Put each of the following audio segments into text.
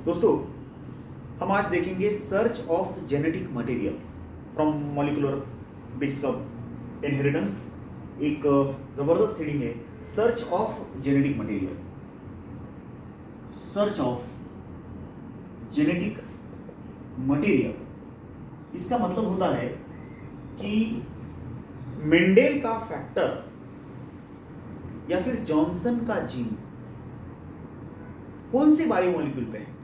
दोस्तों, हम आज देखेंगे search of genetic material from molecular basis of inheritance. एक जबरदस्त हेडिंग है, search of genetic material. Search of genetic material इसका मतलब होता है कि मेंडेल का फैक्टर या फिर जॉनसन का जीन कौन से बायोमोलिक्यूल पे है।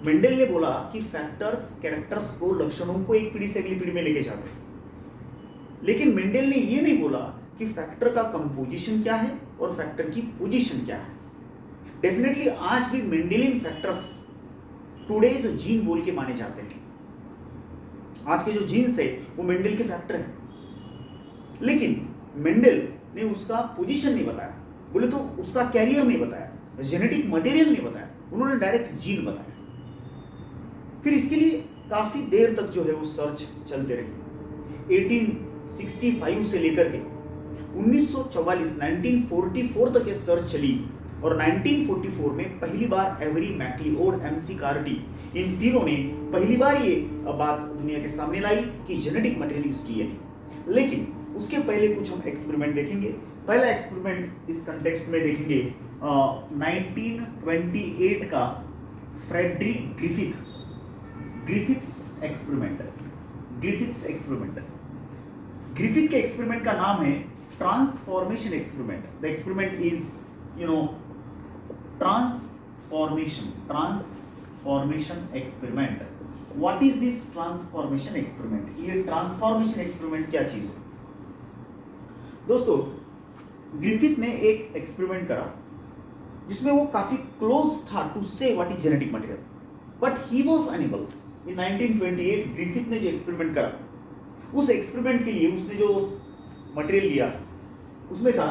मेंडेल ने बोला कि फैक्टर्स कैरेक्टर्स को, लक्षणों को एक पीढ़ी से अगली पीढ़ी में लेके जाते हैं, लेकिन मेंडेल ने यह नहीं बोला कि फैक्टर का कंपोजिशन क्या है और फैक्टर की पोजीशन क्या है। डेफिनेटली आज भी मेंडेलियन फैक्टर्स टुडेज जीन बोल के माने जाते हैं। आज के जो जीन्स है वो मेंडेल के फैक्टर हैं, लेकिन मेंडेल ने उसका पोजीशन नहीं बताया, बोले तो उसका कैरियर नहीं बताया, जेनेटिक मटेरियल नहीं बताया, उन्होंने डायरेक्ट जीन बताया। फिर इसके लिए काफी देर तक जो है वो सर्च चलते रही। 1865 से लेकर के 1944 तक ये सर्च चली और 1944 में पहली बार एवरी मैक्लिओड, एमसी कार्टी, इन तीनों ने पहली बार ये बात दुनिया के सामने लाई कि जेनेटिक मटेरियल इज डीएनए। लेकिन उसके पहले कुछ हम एक्सपेरिमेंट देखेंगे। पहला एक्सपेरिमेंट इस कंटेक्स्ट में देखेंगे 1928 का फ्रेडरिक ग्रिफिथ्स एक्सपेरिमेंट। ग्रिफिथ के एक्सपेरिमेंट का नाम है transformation experiment. The experiment is transformation experiment. What is this transformation experiment? ये ट्रांसफॉर्मेशन एक्सपेरिमेंट क्या चीज है? दोस्तों, ग्रिफिथ ने एक एक्सपेरिमेंट करा जिसमें वो काफी क्लोज था टू से what is genetic material, but he was unable. In 1928 Griffith ने जो एक्सपेरिमेंट करा, उस एक्सपेरिमेंट के लिए उसने जो मटेरियल लिया उसमें था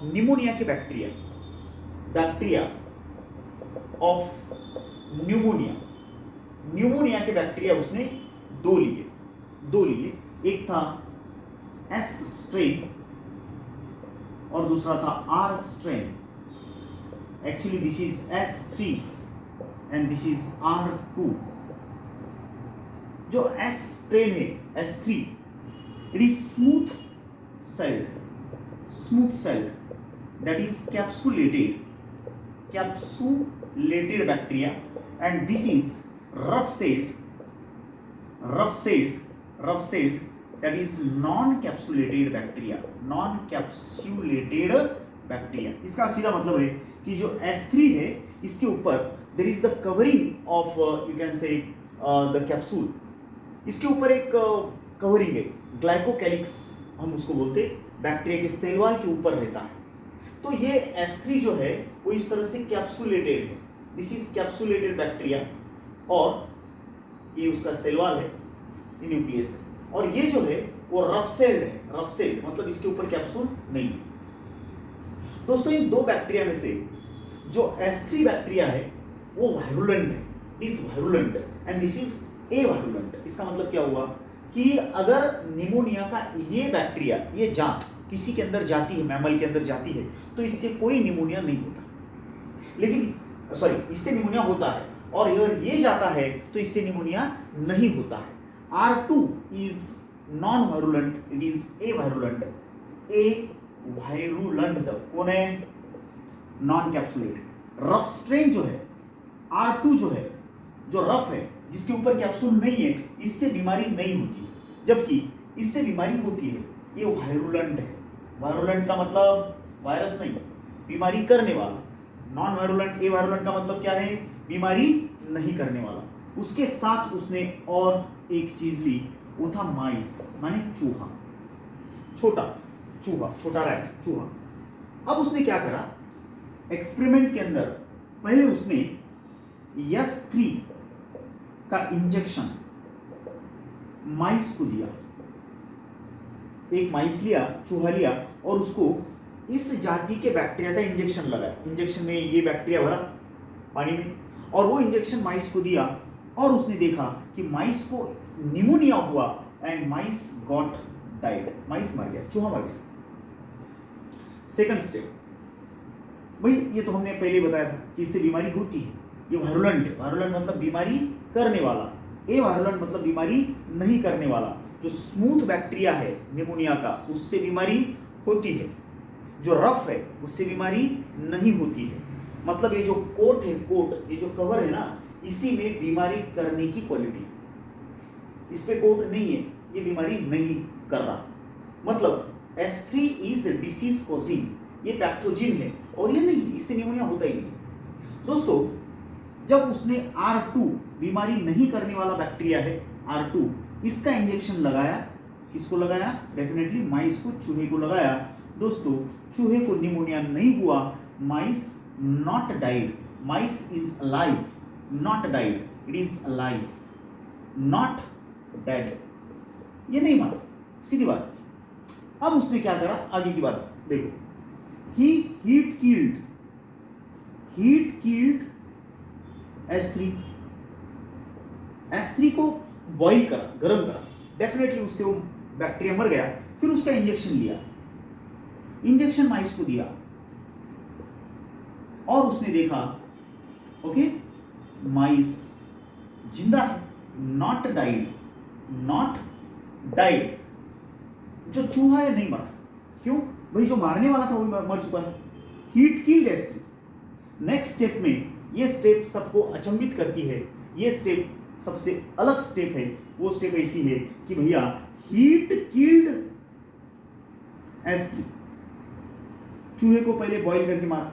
निमोनिया के बैक्टीरिया ऑफ न्यूमोनिया के बैक्टीरिया उसने दो लिए। एक था एस स्ट्रेन और दूसरा था R strain. Actually this is S3 and this is R2। जो S स्ट्रेन है, S3, it is smooth sailed that is capsulated bacteria, and this is rough celled that is non-capsulated bacteria। इसका सीधा मतलब है कि जो S3 है इसके ऊपर there is the covering of you can say the capsule। इसके ऊपर एक कवरिंग है, ग्लाइकोकैलिक्स हम उसको बोलते, बैक्टीरिया के सेल वॉल के ऊपर रहता है। तो ये S3 जो है वो इस तरह से कैप्सुलेटेड है। दिस इज कैप्सुलेटेड बैक्टीरिया और ये उसका सेल वॉल है, ये न्यूक्लियस है, और ये जो है वो रफ सेल्ड मतलब इसके ऊपर कैप्सूल नहीं है। दोस्तों, इन दो बैक्टीरिया में से जो S3 बैक्टीरिया है वो वायरुलेंट है, is virulent and this is avirulent. इसका मतलब क्या हुआ कि अगर निमोनिया का ये बैक्टीरिया, ये जात किसी के अंदर जाती है, मैमल के अंदर जाती है, तो इससे कोई निमोनिया नहीं होता, लेकिन इससे निमोनिया होता है, और अगर ये जाता है तो इससे निमोनिया नहीं होता है। R2 is non virulent, it is avirulent. Avirulent कौन है? Non capsulated. रफ स्ट्रेन जो है, R2 जो है, जो रफ है, जिसके ऊपर कैप्सूल नहीं है, इससे बीमारी नहीं होती, जबकि इससे बीमारी होती है, ये वायरुलेंट है। वायरुलेंट का मतलब वायरस नहीं, बीमारी करने वाला। नॉन वायरुलेंट, एवायरुलेंट का मतलब क्या है? बीमारी नहीं करने वाला। उसके साथ उसने और एक चीज ली, वो था माइस, माने चूहा, छोटा रैट, चूहा। अब उसने क्या करा, एक्सपेरिमेंट के अंदर पहले उसने S3 का इंजेक्शन माइस को दिया। एक माइस लिया, चूहा लिया, और उसको इस जाति के बैक्टीरिया का इंजेक्शन लगाया। इंजेक्शन में ये बैक्टीरिया भरा पानी में, और वो इंजेक्शन माइस को दिया, और उसने देखा कि माइस को निमोनिया हुआ एंड माइस गॉट डाइड। माइस मर गया, चूहा मर गया। सेकंड स्टेप, भाई ये तो हमने पहले बताया था कि इससे बीमारी होती है, ये वायरुलेंट है, वायरुलेंट मतलब बीमारी करने वाला, ए वायरुलेंट मतलब बीमारी नहीं करने वाला। जो स्मूथ बैक्टीरिया है निमोनिया का, उससे बीमारी होती है, जो रफ है उससे बीमारी नहीं होती है। मतलब ये जो कोट है, कोट, ये जो कवर है ना, इसी में बीमारी करने की क्वालिटी, इस पे कोट नहीं है, ये बीमारी नहीं कर रहा। मतलब S3 इज डिसीज कॉजिंग, ये पैथोजिन है और ये नहीं, इससे निमोनिया होता ही नहीं। दोस्तों जब उसने R2 बीमारी नहीं करने वाला बैक्टीरिया है R2, इसका इंजेक्शन लगाया, किसको लगाया? डेफिनेटली माइस को, चूहे को लगाया। दोस्तों चूहे को निमोनिया नहीं हुआ, mice not died, mice is alive, not died, it is alive, not dead, ये नहीं माना, सीधी बात। अब उसने क्या करा, आगे की बात देखो, हीट किल्ड S3 को बॉईल करा, गर्म करा, डेफिनेटली उससे वो बैक्टीरिया मर गया। फिर उसका इंजेक्शन लिया, इंजेक्शन माइस को दिया और उसने देखा ओके माइस जिंदा है, नॉट डाइड, जो चूहा है नहीं मरा। क्यों भाई? जो मारने वाला था वो मर चुका है। Heat killed S3। Next step में, ये स्टेप सबको अचंभित करती है, ये स्टेप सबसे अलग स्टेप है। वो स्टेप ऐसी है कि भैया हीट किल्ड S3, चूहे को पहले बॉईल करके मारा।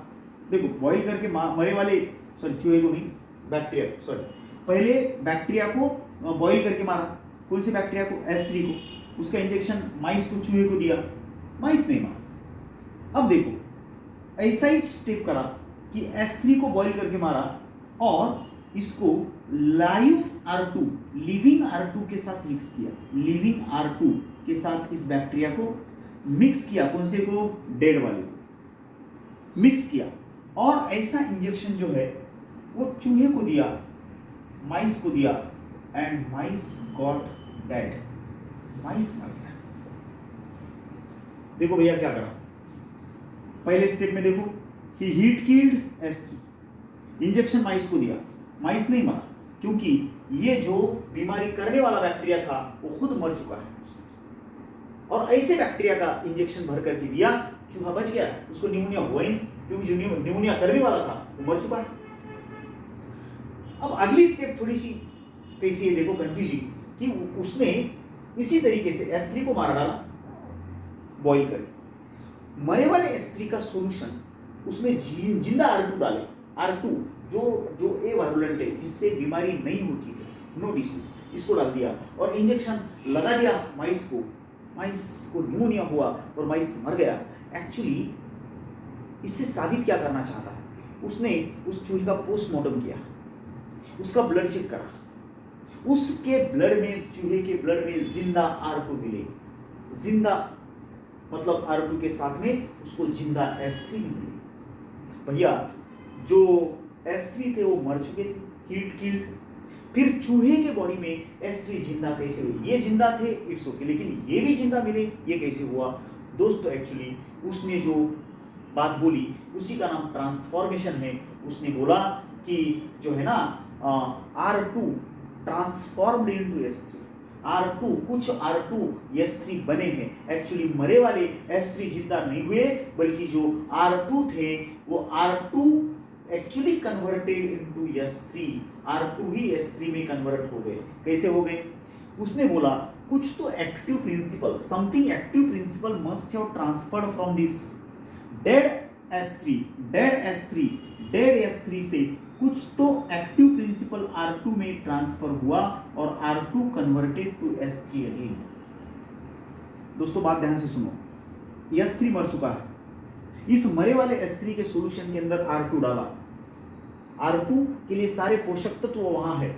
देखो बॉईल करके मरे वाले, सॉरी चूहे को नहीं, बैक्टीरिया, सॉरी, पहले बैक्टीरिया को बॉईल करके मारा। कौन से बैक्टीरिया को? S3 को। उसका इंजेक्शन माइस को, चूहे को दिया, माइस नहीं मारा। अब देखो ऐसा ही स्टेप करा कि S3 को बॉईल करके मारा और इसको लाइव R2, लिविंग R2 के साथ मिक्स किया, लिविंग R2 के साथ इस बैक्टीरिया को मिक्स किया। कौन से को? डेड वाले को मिक्स किया और ऐसा इंजेक्शन जो है वो चूहे को दिया, माइस को दिया, एंड माइस गॉट डेड, माइस मर गया। देखो भैया क्या करा, पहले स्टेप में देखो, ही हीट किल्ड S3, इंजेक्शन माइस को दिया, माइस नहीं मरा, क्योंकि ये जो बीमारी करने वाला बैक्टीरिया था वो खुद मर चुका है। और ऐसे बैक्टीरिया का इंजेक्शन भर करके दिया, चूहा बच गया, उसको निमोनिया हुआ ही नहीं, क्योंकि जो निमोनिया करने वाला था वो मर चुका है। अब अगली स्टेप थोड़ी सी कैसी है देखो, कंफ्यूजिंग, कि उसने इसी तरीके से S3 को मार डाला बॉईल करके। मरे वाले S3 का सॉल्यूशन उसमें जिंदा R2 डाले, R2 जो ए वायरुलेंट है, जिससे बीमारी नहीं होती है, नो डिसीज, इसको डाल दिया और इंजेक्शन लगा दिया माइस को निमोनिया हुआ और माइस मर गया। एक्चुअली इससे साबित क्या करना चाहता है, उसने उस चूहे का पोस्टमार्टम किया, उसका ब्लड चेक करा, उसके ब्लड में, चूहे के ब्लड में जिंदा R2 मिले, जिंदा मतलब R2 के साथ में उसको जिंदा S3 मिले। भैया जो S3 थे वो मर चुके थे, हीट किल्ड। फिर चूहे के बॉडी में S3 जिंदा कैसे हुए? ये जिंदा थे, इट्स ओके, लेकिन ये भी जिंदा मिले, ये कैसे हुआ? दोस्तों एक्चुअली उसने जो बात बोली उसी का नाम ट्रांसफॉर्मेशन है। उसने बोला कि जो है ना R2 transformed into S3, R2 कुछ R2 S3 बने हैं। एक्चुअली मरे वाले S3 जिंदा नहीं हुए, बल्कि जो R2 थे वो R2 actually converted into S3, R2 ही S3 में कन्वर्ट हो गए। कैसे हो गए? उसने बोला कुछ तो active principal, something active principal must have transferred from this dead S3 से कुछ तो एक्टिव प्रिंसिपल R2 में ट्रांसफर हुआ और R2 converted to S3 again. दोस्तों बात ध्यान से सुनो, S3 मर चुका है, इस मरे वाले S3 के सॉल्यूशन के अंदर R2 डाला, R2 के लिए सारे पोषक तत्व वहां है,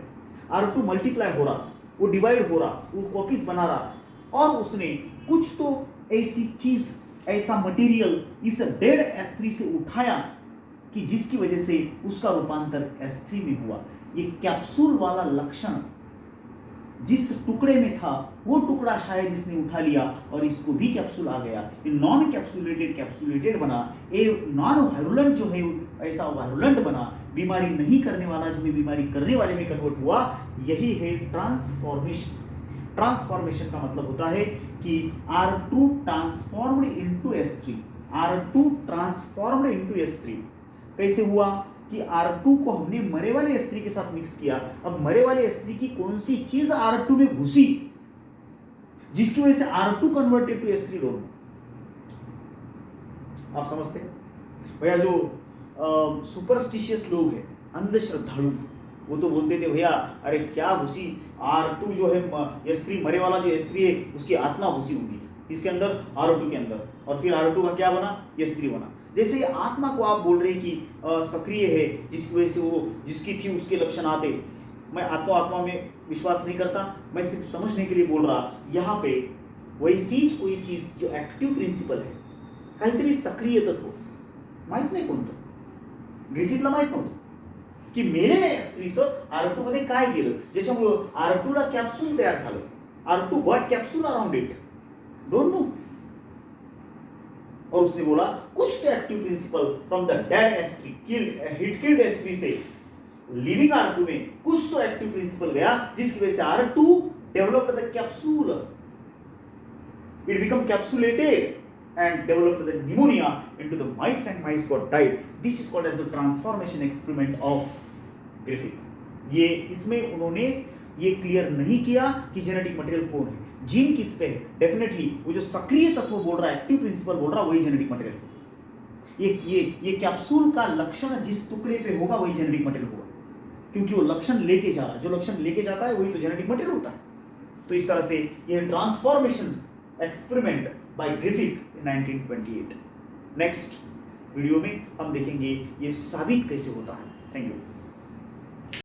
R2 मल्टीप्लाई हो रहा, वो डिवाइड हो रहा, वो कॉपीज बना रहा, और उसने कुछ तो ऐसी चीज, ऐसा मटेरियल इस डेड S3 से उठाया कि जिसकी वजह से उसका रूपांतर S3 में हुआ। ये कैप्सूल वाला लक्षण जिस टुकड़े में था वो टुकड़ा शायद इसने उठा लिया और इसको भी कैप्सूल आ गया, ये नॉन कैप्सूलेटेड बना, ये नॉन वायरुलेंट जो है ऐसा वायरुलेंट बना बीमारी नहीं करने वाला जो है बीमारी करने वाले में कन्वर्ट हुआ, यही है ट्रांसफॉर्मेशन। ट्रांसफॉर्मेशन का मतलब होता है कि R2 transformed into S3, R2 transformed into S3। कैसे हुआ कि R2 को हमने मरे वाले S3 के साथ मिक्स किया। अब मरे वाले S3 की कौन सी चीज R2 में घुसी जिसकी वजह से R2 कन्वर्टेड टू S3 दोनों। आप समझते हैं भैया? जो सुपरस्टिशियस लोग हैं, अंधश्रद्धालु, वो तो बोलते थे भैया अरे क्या घुसी, R2 जो है S3 मरे वाला जो S3 है उसकी आत्मा घुसी होगी इसके अंदर, R2 के अंदर, और फिर R2 का क्या बना, S3 बना। जैसे आत्मा को आप बोल रहे हैं कि सक्रिय है जिसकी वजह से वो जिसकी थी उसके लक्षण आते। मैं आत्मा में विश्वास नहीं करता, मैं सिर्फ समझने के लिए बोल रहा। यहाँ पे वैसीच कोई चीज जो एक्टिव प्रिन्सिपल है, काहीतरी सक्रिय तत्व, माहित नाही कोणतं, ग्रिफिथला माहित नव्हतं की मेलेल्या स्त्रीचं R2 मध्ये काय गेलं ज्याच्यामुळं R2 ला कॅप्सूल तयार झालं। R2 what capsule around it, don't know. और उसने बोला कुछ तो active principal from the dead S3 hit killed S3 से लिविंग R2 में कुछ तो एक्टिव प्रिंसिपल गया जिसकी वजह से R2 developed the capsule, it become capsulated and developed the pneumonia into the mice and mice got died. This is called as the transformation experiment of Griffith. ये इसमें उन्होंने ये क्लियर नहीं किया कि जेनेटिक मटेरियल कौन है, जीन किस पे है। डेफिनेटली वो जो सक्रिय तत्व बोल रहा है, एक्टिव प्रिंसिपल बोल रहा है, वही जेनेटिक मटेरियल है। ये कैप्सूल का लक्षण जिस टुकड़े पे होगा वही जेनेटिक मटेरियल होगा, क्योंकि वो लक्षण लेके जा रहा है, जो लक्षण लेके जाता है वही तो जेनेटिक मटेरियल होता है। तो इस तरह से ये ट्रांसफॉर्मेशन एक्सपेरिमेंट बाय ग्रिफिथ इन 1928। नेक्स्ट वीडियो में हम देखेंगे ये साबित कैसे होता है। Thank you.